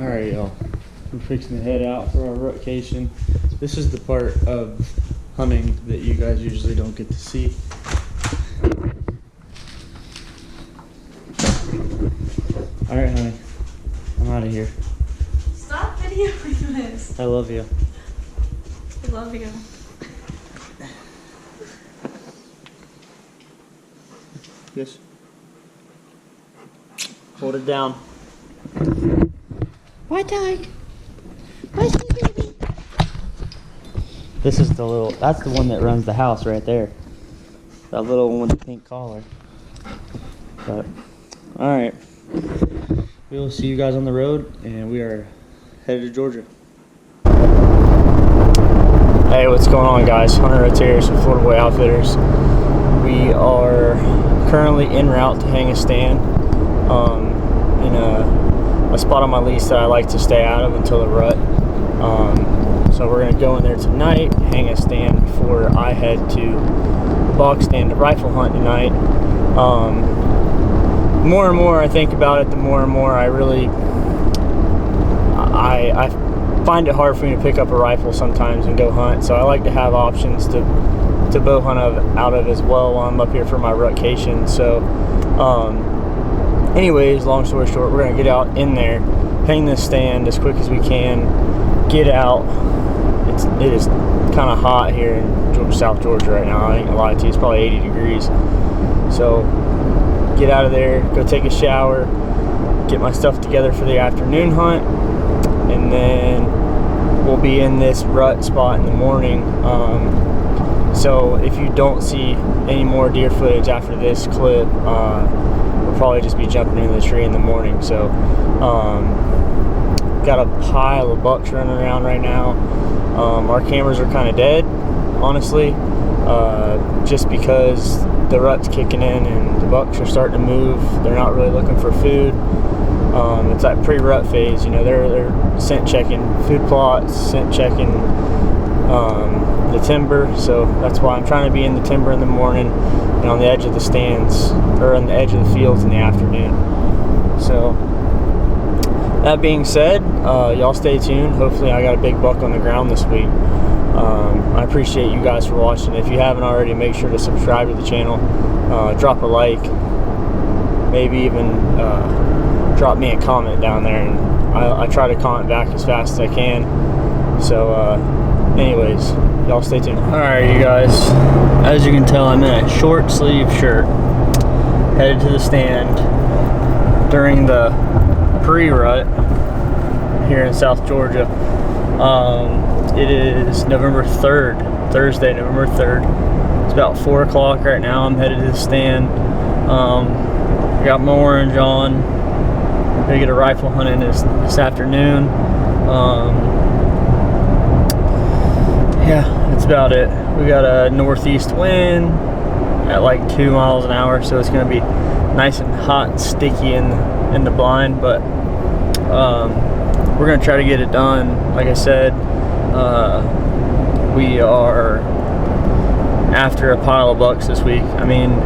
Alright, y'all. We're fixing to head out for our rutcation. This is the part of hunting that you guys usually don't get to see. Alright, honey. I'm out of here. Stop videoing this. I love you. I love you. Yes. Hold it down. What dog? What's the baby? This is the little, that's the one that runs the house right there. That little one with the pink collar. But, alright. We will see you guys on the road, and we are headed to Georgia. Hey, what's going on, guys? Hunter Rotarius with Florida Boy Outfitters. We are currently en route to hang a stand in a spot on my lease that I like to stay out of until the rut. So we're going to go in there tonight, hang a stand before I head to box stand to rifle hunt tonight. The more and more I think about it, the more and more I really I find it hard for me to pick up a rifle sometimes and go hunt. So I like to have options to bow hunt out of as well while I'm up here for my rutcation. So anyways, long story short, we're gonna get out in there, hang this stand as quick as we can, get out. It is kind of hot here in South Georgia right now. I ain't gonna lie to you, it's probably 80 degrees. So get out of there, go take a shower, get my stuff together for the afternoon hunt, and then we'll be in this rut spot in the morning. So if you don't see any more deer footage after this clip, we'll probably just be jumping into the tree in the morning. So got a pile of bucks running around right now. Our cameras are kind of dead, honestly, just because the rut's kicking in and the bucks are starting to move. They're not really looking for food. It's that pre-rut phase, you know. They're scent checking food plots, scent checking the timber. So that's why I'm trying to be in the timber in the morning and on the edge of the stands, or on the edge of the fields in the afternoon. So that being said, y'all stay tuned. Hopefully I got a big buck on the ground this week. I appreciate you guys for watching. If you haven't already, make sure to subscribe to the channel, drop a like, maybe even drop me a comment down there, and I try to comment back as fast as I can. So anyways, y'all stay tuned. Alright, you guys, as you can tell, I'm in a short sleeve shirt, headed to the stand during the pre-rut here in South Georgia. It is November 3rd, Thursday, November 3rd. It's about 4 o'clock right now. I'm headed to the stand. I got my orange on. Gonna get a rifle hunt in this afternoon. Yeah, that's about it. We got a northeast wind at like 2 miles an hour, so it's gonna be nice and hot and sticky in the blind, but we're gonna try to get it done. Like I said, we are after a pile of bucks this week. I mean,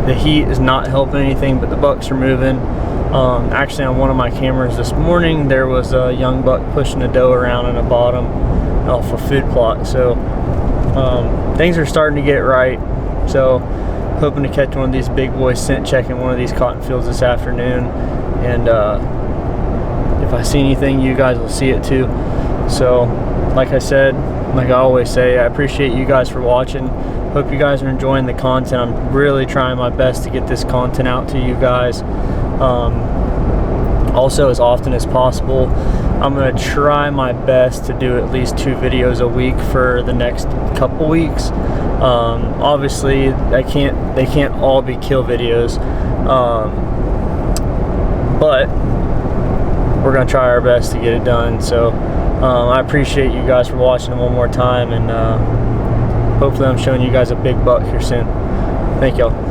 the heat is not helping anything, but the bucks are moving. Actually, on one of my cameras this morning, there was a young buck pushing a doe around in a bottom off a food plot. So things are starting to get right. So hoping to catch one of these big boys scent checking one of these cotton fields this afternoon. And if I see anything, you guys will see it too. So like I said, like I always say, I appreciate you guys for watching. Hope you guys are enjoying the content. I'm really trying my best to get this content out to you guys. Also, as often as possible, I'm going to try my best to do at least 2 videos a week for the next couple weeks. Obviously, they can't all be kill videos, but we're going to try our best to get it done. So I appreciate you guys for watching one more time, and hopefully I'm showing you guys a big buck here soon. Thank y'all.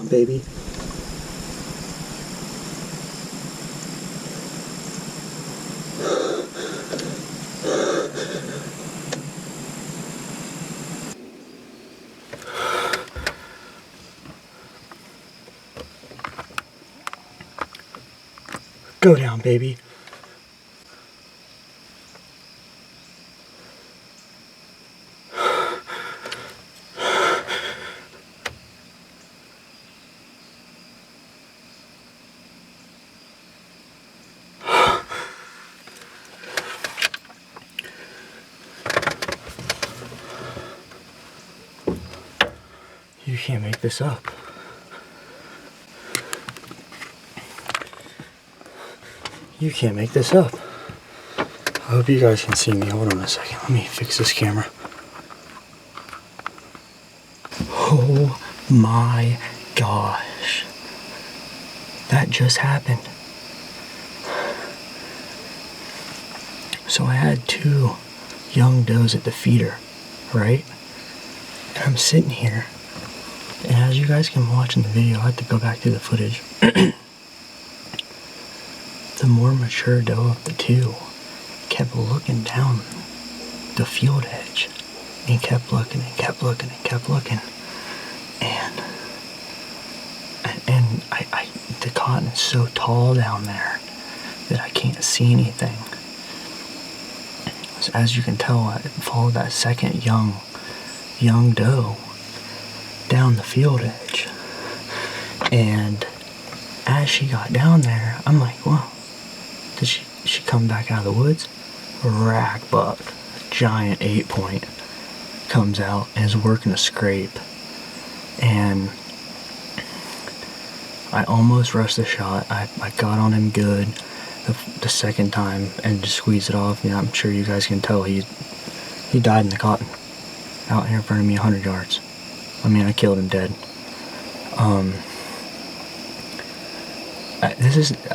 down, baby. Go down, baby. You can't make this up. You can't make this up. I hope you guys can see me. Hold on a second. Let me fix this camera. Oh my gosh. That just happened. So I had 2 young does at the feeder, right? And I'm sitting here. And as you guys can watch in the video, I have to go back through the footage. The more mature doe of the 2 kept looking down the field edge and kept looking and kept looking and kept looking. And the cotton is so tall down there that I can't see anything. So as you can tell, I followed that second young doe down the field edge. And as she got down there, I'm like, well, did she come back out of the woods? Rack buck, giant 8-point, comes out and is working a scrape. And I almost rushed the shot. I got on him good the second time and just squeezed it off. Yeah, I'm sure you guys can tell he died in the cotton out here in front of me 100 yards. I mean, I killed him dead.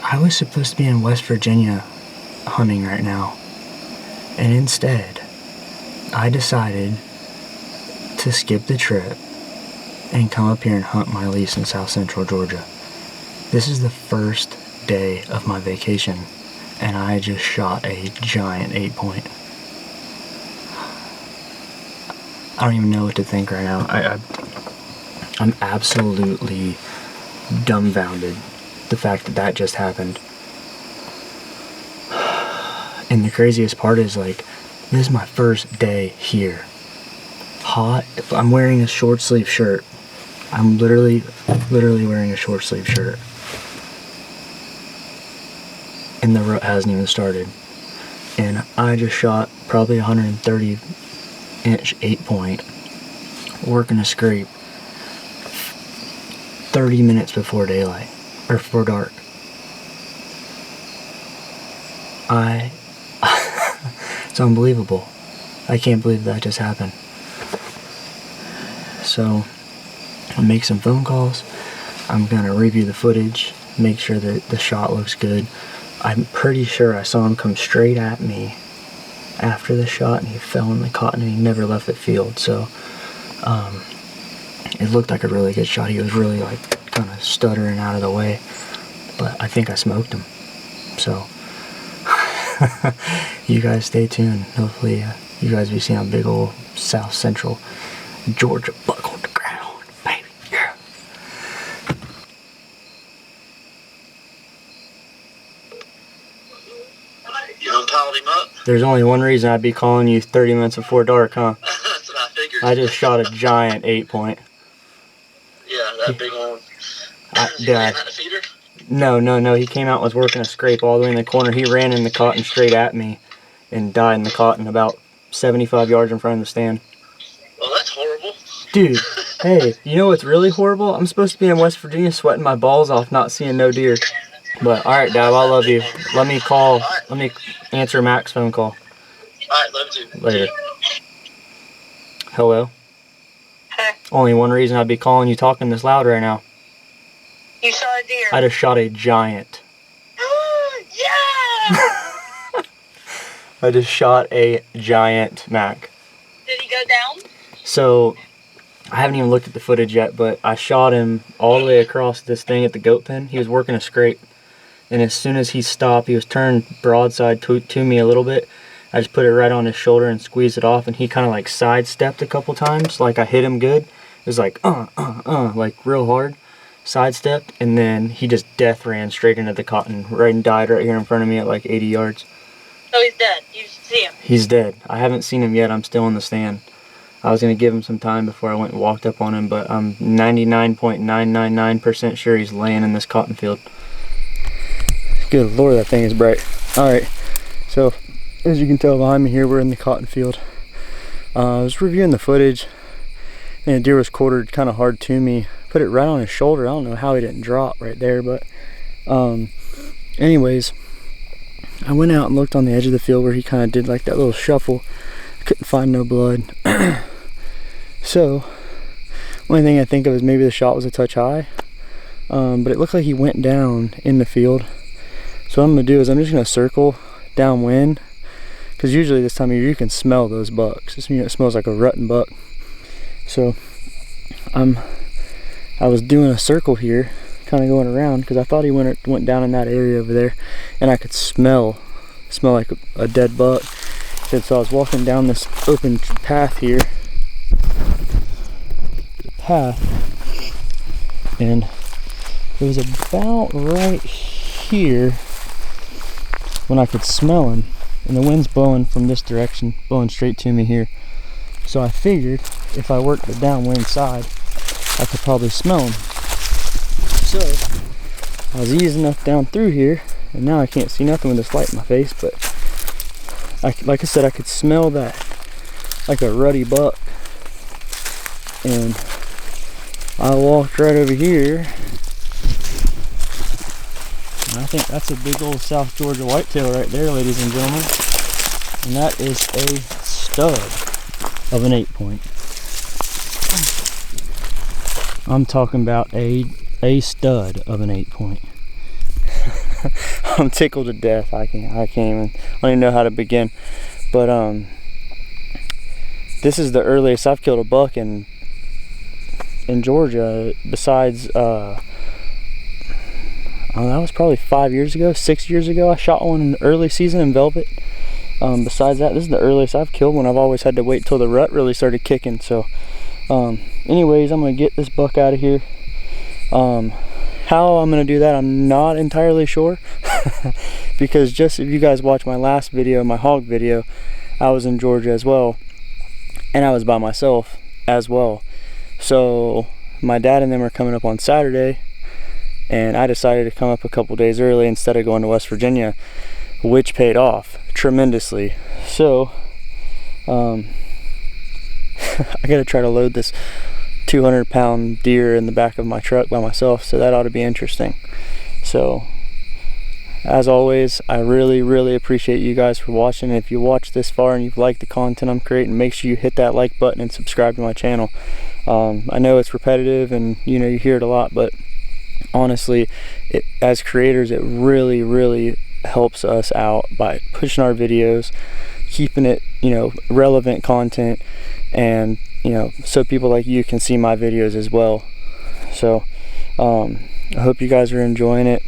I was supposed to be in West Virginia hunting right now, and instead I decided to skip the trip and come up here and hunt my lease in South Central Georgia. This is the first day of my vacation, and I just shot a giant 8-point. I don't even know what to think right now. I'm absolutely dumbfounded the fact that just happened. And the craziest part is, like, this is my first day here. Hot. I'm wearing a short sleeve shirt. I'm literally wearing a short sleeve shirt. And the rut hasn't even started. And I just shot probably 130 inch 8-point, working a scrape 30 minutes before daylight, or before dark. It's unbelievable. I can't believe that just happened. So, I'll make some phone calls. I'm gonna review the footage, make sure that the shot looks good. I'm pretty sure I saw him come straight at me after the shot, and he fell in the cotton and he never left the field. So it looked like a really good shot. He was really, like, kind of stuttering out of the way, but I think I smoked him. So you guys stay tuned. Hopefully you guys be seeing a big old South Central Georgia buck on the ground, baby. Yeah. You done piled him up? There's only one reason I'd be calling you 30 minutes before dark, huh? That's what I figured. I just shot a giant 8-point. Yeah, that big one. Yeah. Out the feeder? No. He came out and was working a scrape all the way in the corner. He ran in the cotton straight at me and died in the cotton about 75 yards in front of the stand. Well, that's horrible. Dude, hey, you know what's really horrible? I'm supposed to be in West Virginia sweating my balls off not seeing no deer. But, alright, Dad, I love you. Let me answer Mac's phone call. Alright, love you too. Later. Hello? Hey, Only one reason I'd be calling you talking this loud right now. you saw a deer. I just shot a giant. Yeah! I just shot a giant Mac. Did he go down? So, I haven't even looked at the footage yet, but I shot him all the way across this thing at the goat pen. He was working a scrape, and as soon as he stopped, he was turned broadside to me a little bit. I just put it right on his shoulder and squeezed it off, and he kind of like sidestepped a couple times, like I hit him good. It was like like real hard, sidestepped, and then he just death ran straight into the cotton, right, and died right here in front of me at like 80 yards. So he's dead. You see him. He's dead. I haven't seen him yet. I'm still in the stand. I was going to give him some time before I went and walked up on him, but I'm 99.999% sure he's laying in this cotton field. Good Lord, that thing is bright. Alright, so as you can tell behind me here, we're in the cotton field. I was reviewing the footage, and the deer was quartered kind of hard to me. Put it right on his shoulder. I don't know how he didn't drop right there, but anyways, I went out and looked on the edge of the field where he kind of did like that little shuffle. I couldn't find no blood. So, only thing I think of is maybe the shot was a touch high, but it looked like he went down in the field. So what I'm going to do is I'm just going to circle downwind, because usually this time of year you can smell those bucks. It smells like a rutting buck. So I was doing a circle here, kind of going around, because I thought he went down in that area over there, and I could smell like a dead buck. And so I was walking down this open path here, and it was about right here when I could smell him, and the wind's blowing from this direction, blowing straight to me here. So I figured if I worked the downwind side, I could probably smell him. So I was easing enough down through here, and now I can't see nothing with this light in my face, but like I said, I could smell that like a ruddy buck. And I walked right over here, and I think that's a big old South Georgia whitetail right there, ladies and gentlemen. And that is a stud of an 8-point. I'm talking about a stud of an 8-point. I'm tickled to death. I don't even know how to begin. But this is the earliest I've killed a buck in Georgia, besides that was probably 5 years ago, 6 years ago. I shot one in the early season in velvet. Besides that, this is the earliest I've killed one. I've always had to wait till the rut really started kicking. So anyways, I'm gonna get this buck out of here. How I'm gonna do that, I'm not entirely sure. Because just if you guys watch my last video, my hog video, I was in Georgia as well, and I was by myself as well. So my dad and them are coming up on Saturday, and I decided to come up a couple days early instead of going to West Virginia, which paid off tremendously. So I gotta try to load this 200-pound deer in the back of my truck by myself, so that ought to be interesting. So as always, I really appreciate you guys for watching. If you watched this far and you've liked the content I'm creating, make sure you hit that like button and subscribe to my channel. I know it's repetitive and you hear it a lot, but honestly, as creators, it really helps us out by pushing our videos, keeping it relevant content, and so people like you can see my videos as well. So I hope you guys are enjoying it.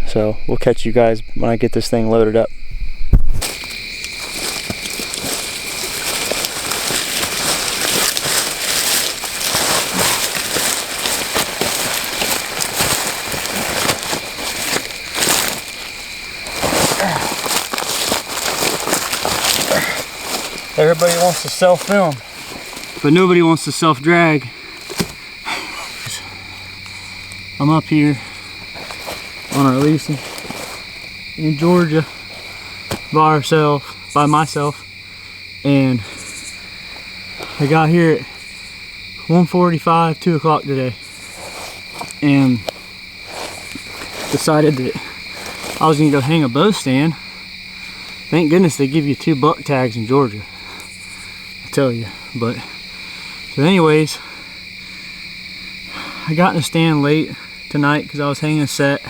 So we'll catch you guys when I get this thing loaded up. Everybody wants to self-film, but nobody wants to self-drag. I'm up here on our lease in Georgia by myself, and I got here at 1:45, 2 o'clock today, and decided that I was gonna go hang a bow stand. Thank goodness they give you 2 buck tags in Georgia, I tell you. But so anyways, I got in the stand late tonight because I was hanging a set.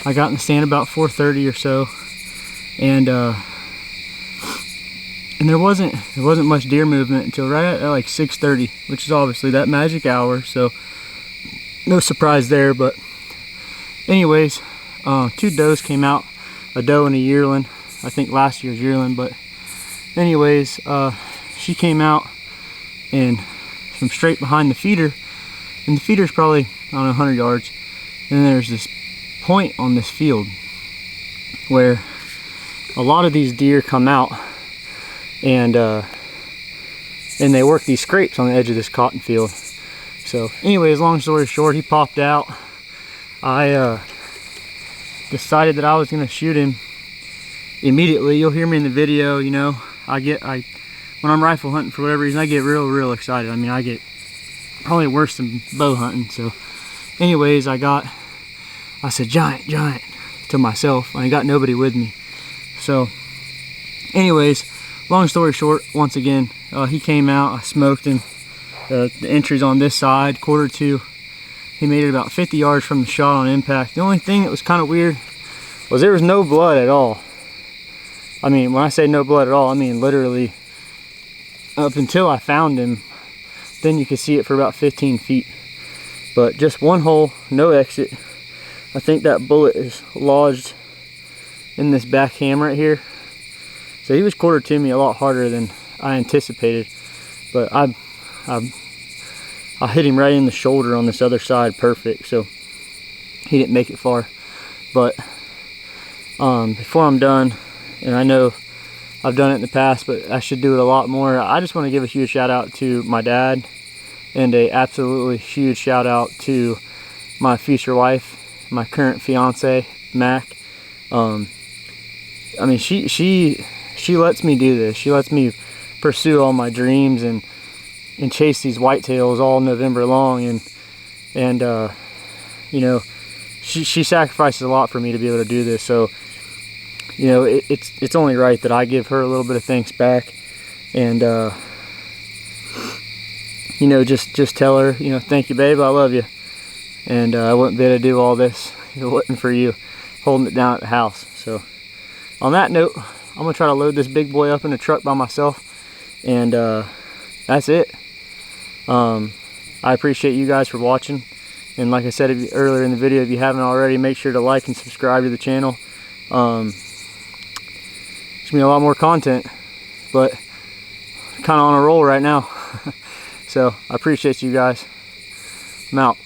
I got in the stand about 4:30 or so, and and there wasn't much deer movement until right at like 6:30, which is obviously that magic hour, so no surprise there. But anyways, 2 does came out, a doe and a yearling, I think last year's yearling. But anyways, she came out and from straight behind the feeder, and the feeder's probably, I don't know, 100 yards, and then there's this point on this field where a lot of these deer come out, and they work these scrapes on the edge of this cotton field. So anyways, long story short, he popped out. I decided that I was gonna shoot him immediately. You'll hear me in the video, you know, when I'm rifle hunting, for whatever reason, I get real excited. I mean, I get probably worse than bow hunting. So anyways, I said giant to myself, and I got nobody with me. So anyways, long story short, once again, he came out, I smoked him. The entry's on this side, 1/4-2. He made it about 50 yards from the shot on impact. The only thing that was kind of weird was there was no blood at all. I mean, when I say no blood at all, I mean literally up until I found him, then you could see it for about 15 feet. But just one hole, no exit. I think that bullet is lodged in this back ham right here. So he was 1/4-2 me a lot harder than I anticipated. But I hit him right in the shoulder on this other side, perfect. So he didn't make it far. But before I'm done, and I know I've done it in the past, but I should do it a lot more, I just want to give a huge shout out to my dad, and a absolutely huge shout out to my future wife, my current fiance, Mac. I mean, she lets me do this. She lets me pursue all my dreams and chase these whitetails all November long, and you know, she sacrifices a lot for me to be able to do this. So you know, it's only right that I give her a little bit of thanks back, and you know, just tell her, you know, thank you, babe, I love you, and I wouldn't be able to do all this if it wasn't for you holding it down at the house. So on that note, I'm gonna try to load this big boy up in the truck by myself, and that's it. I appreciate you guys for watching, and like I said earlier in the video, if you haven't already, make sure to like and subscribe to the channel. There's gonna be a lot more content, but kind of on a roll right now. So I appreciate you guys. I'm out.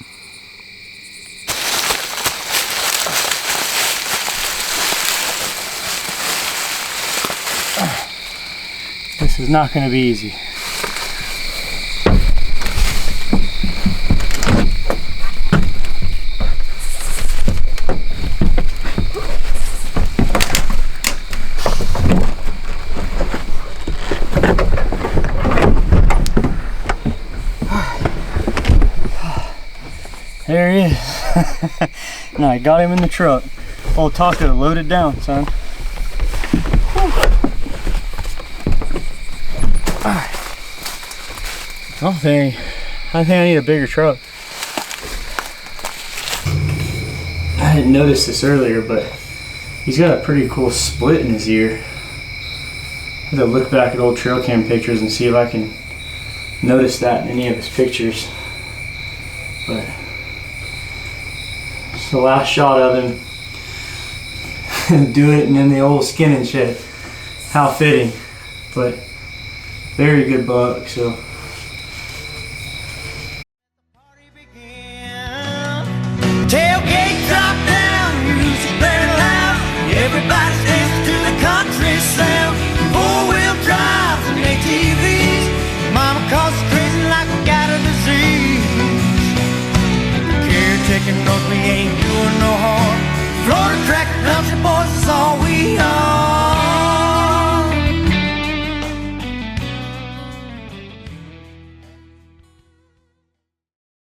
This is not going to be easy. There he is. Now I got him in the truck. Old Taco loaded down, son. Alright. I think I need a bigger truck. I didn't notice this earlier, but he's got a pretty cool split in his ear. I have to look back at old trail cam pictures and see if I can notice that in any of his pictures. But it's the last shot of him. Do it and then the old skin and shit. How fitting. But very good buck, so. Tailgate drop down, music very loud. Everybody's dancing to the country sound. 4-wheel drives and ATVs. Mama calls us crazy like we got a disease. Caretaker knows we ain't doing no harm.